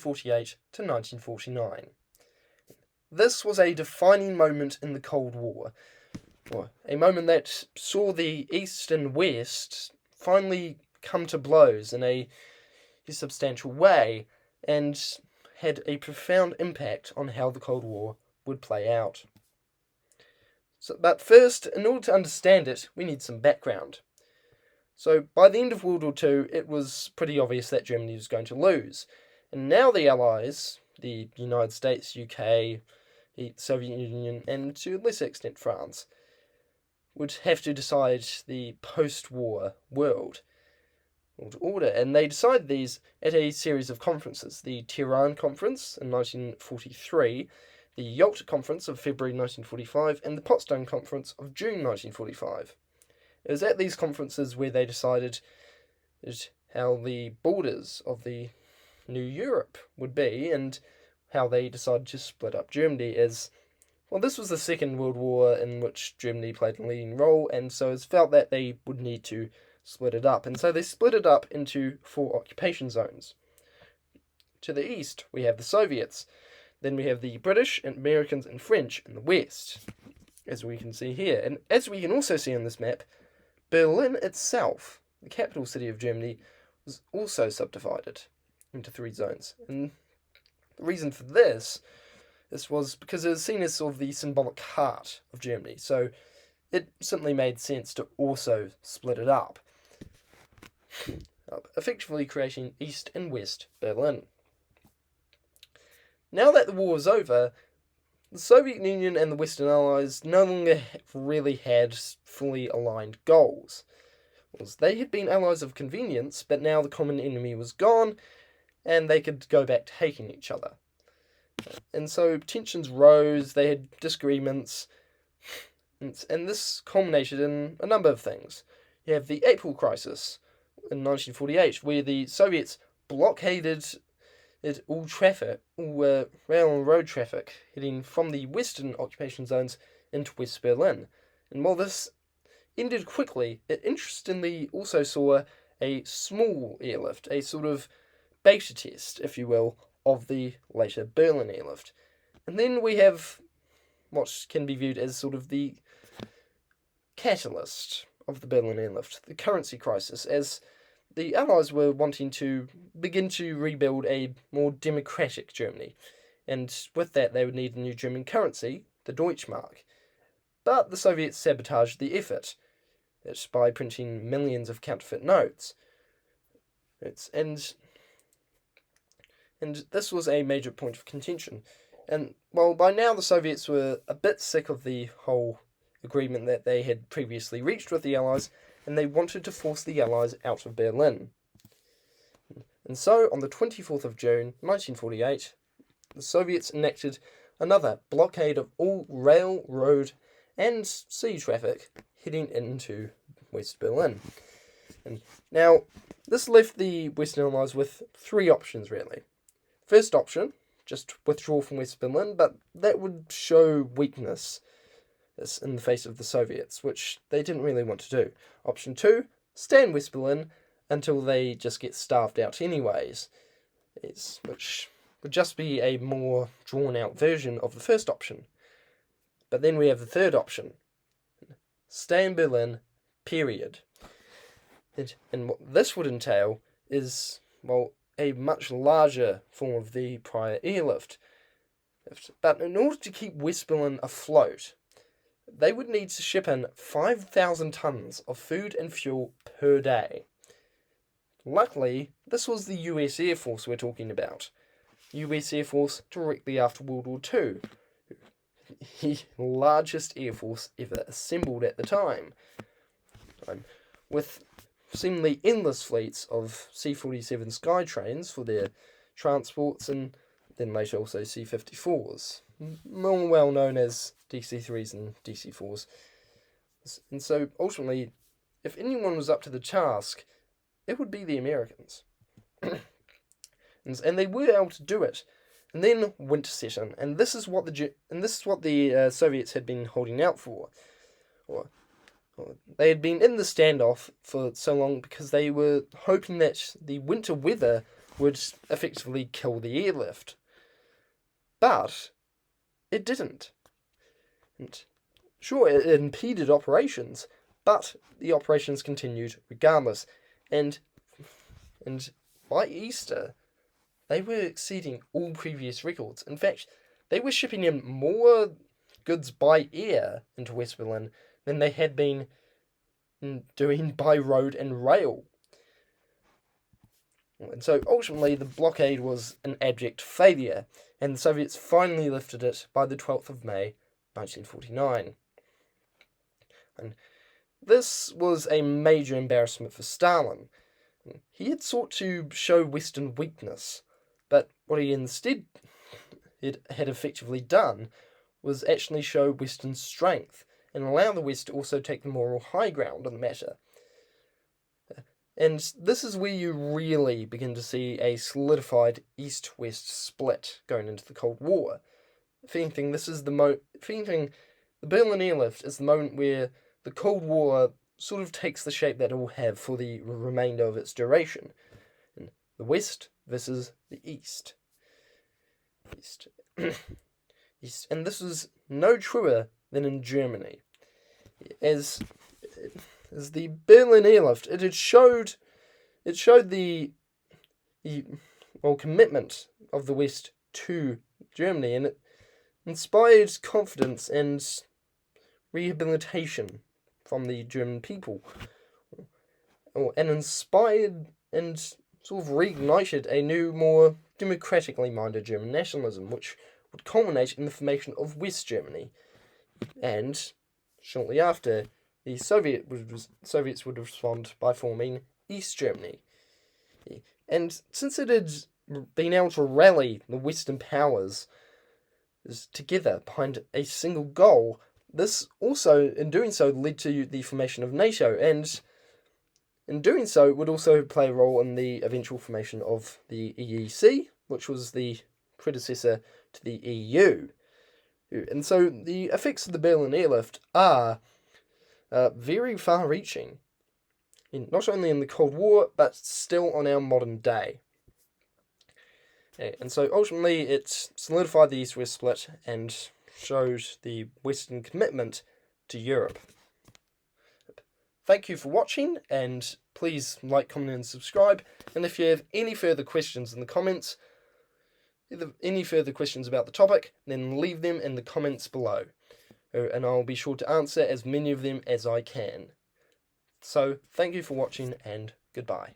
1948 to 1949. This was a defining moment in the Cold War, a moment that saw the East and West finally come to blows in a substantial way, and had a profound impact on how the Cold War would play out. But first, in order to understand it, we need some background. So, by the end of World War II, it was pretty obvious that Germany was going to lose. And now the Allies, the United States, UK, the Soviet Union, and to a lesser extent France, would have to decide the post-war world order. And they decided these at a series of conferences. The Tehran Conference in 1943, the Yalta Conference of February 1945, and the Potsdam Conference of June 1945. It was at these conferences where they decided how the borders of the new Europe would be, and how they decided to split up Germany as, well, this was the Second World War in which Germany played a leading role, and so it's felt that they would need to split it up. And so they split it up into 4 occupation zones. To the east, we have the Soviets. Then we have the British and Americans and French in the west, as we can see here. And as we can also see on this map, Berlin itself, the capital city of Germany, was also subdivided into 3 zones. And the reason for this was because it was seen as sort of the symbolic heart of Germany. So it simply made sense to also split it up, effectively creating East and West Berlin. Now that the war was over, the Soviet Union and the Western Allies no longer really had fully aligned goals. They had been allies of convenience, but now the common enemy was gone, and they could go back to hating each other. And so tensions rose, they had disagreements, and this culminated in a number of things. You have the April Crisis in 1948, where the Soviets blockaded all rail and road traffic heading from the western occupation zones into West Berlin. And while this ended quickly, it interestingly also saw a small airlift, a sort of beta test, if you will, of the later Berlin airlift. And then we have what can be viewed as sort of the catalyst of the Berlin airlift, the currency crisis, as the Allies were wanting to begin to rebuild a more democratic Germany, and with that they would need a new German currency, the Deutschmark. But the Soviets sabotaged the effort by printing millions of counterfeit notes. And this was a major point of contention. And, well, by now the Soviets were a bit sick of the whole agreement that they had previously reached with the Allies, and they wanted to force the Allies out of Berlin. And so, on the 24th of June, 1948, the Soviets enacted another blockade of all rail, road, and sea traffic heading into West Berlin. And now, this left the Western Allies with 3 options, really. First option, just withdraw from West Berlin, but that would show weakness in the face of the Soviets, which they didn't really want to do. Option 2, stay in West Berlin until they just get starved out anyways, which would just be a more drawn-out version of the first option. But then we have the third option, stay in Berlin, period. And what this would entail is, well, a much larger form of the prior airlift. But in order to keep West Berlin afloat, they would need to ship in 5,000 tons of food and fuel per day. Luckily, this was the US Air Force we're talking about. US Air Force directly after World War II. The largest air force ever assembled at the time. With seemingly endless fleets of C-47 Skytrains for their transports, and then later also C-54s, more well known as DC-3s and DC-4s. And so, ultimately, if anyone was up to the task, it would be the Americans. and they were able to do it. And then winter set in, and this is what the Soviets had been holding out for. They had been in the standoff for so long because they were hoping that the winter weather would effectively kill the airlift. But it didn't. And sure, it impeded operations, but the operations continued regardless. And by Easter, they were exceeding all previous records. In fact, they were shipping in more goods by air into West Berlin than they had been doing by road and rail. And so ultimately the blockade was an abject failure, and the Soviets finally lifted it by the 12th of May 1949. And this was a major embarrassment for Stalin. He had sought to show Western weakness, but what he instead had effectively done was actually show Western strength and allow the West to also take the moral high ground on the matter. And this is where you really begin to see a solidified East-West split going into the Cold War. If anything, the Berlin Airlift is the moment where the Cold War sort of takes the shape that it will have for the remainder of its duration. And the West versus the East. And this was no truer than in Germany. As the Berlin Airlift, it showed the commitment of the West to Germany, and it inspired confidence and rehabilitation from the German people, and inspired and sort of reignited a new, more democratically minded German nationalism, which would culminate in the formation of West Germany. And shortly after, the Soviets would respond by forming East Germany. And since it had been able to rally the Western powers together behind a single goal, this also, in doing so, led to the formation of NATO, and in doing so, it would also play a role in the eventual formation of the EEC, which was the predecessor to the EU. And so the effects of the Berlin Airlift are very far-reaching, not only in the Cold War, but still on our modern day. And so ultimately it solidified the East-West split and showed the Western commitment to Europe. Thank you for watching, and please like, comment, and subscribe. And if you have any further questions in the comments, any further questions about the topic, then leave them in the comments below, and I'll be sure to answer as many of them as I can. So, thank you for watching, and goodbye.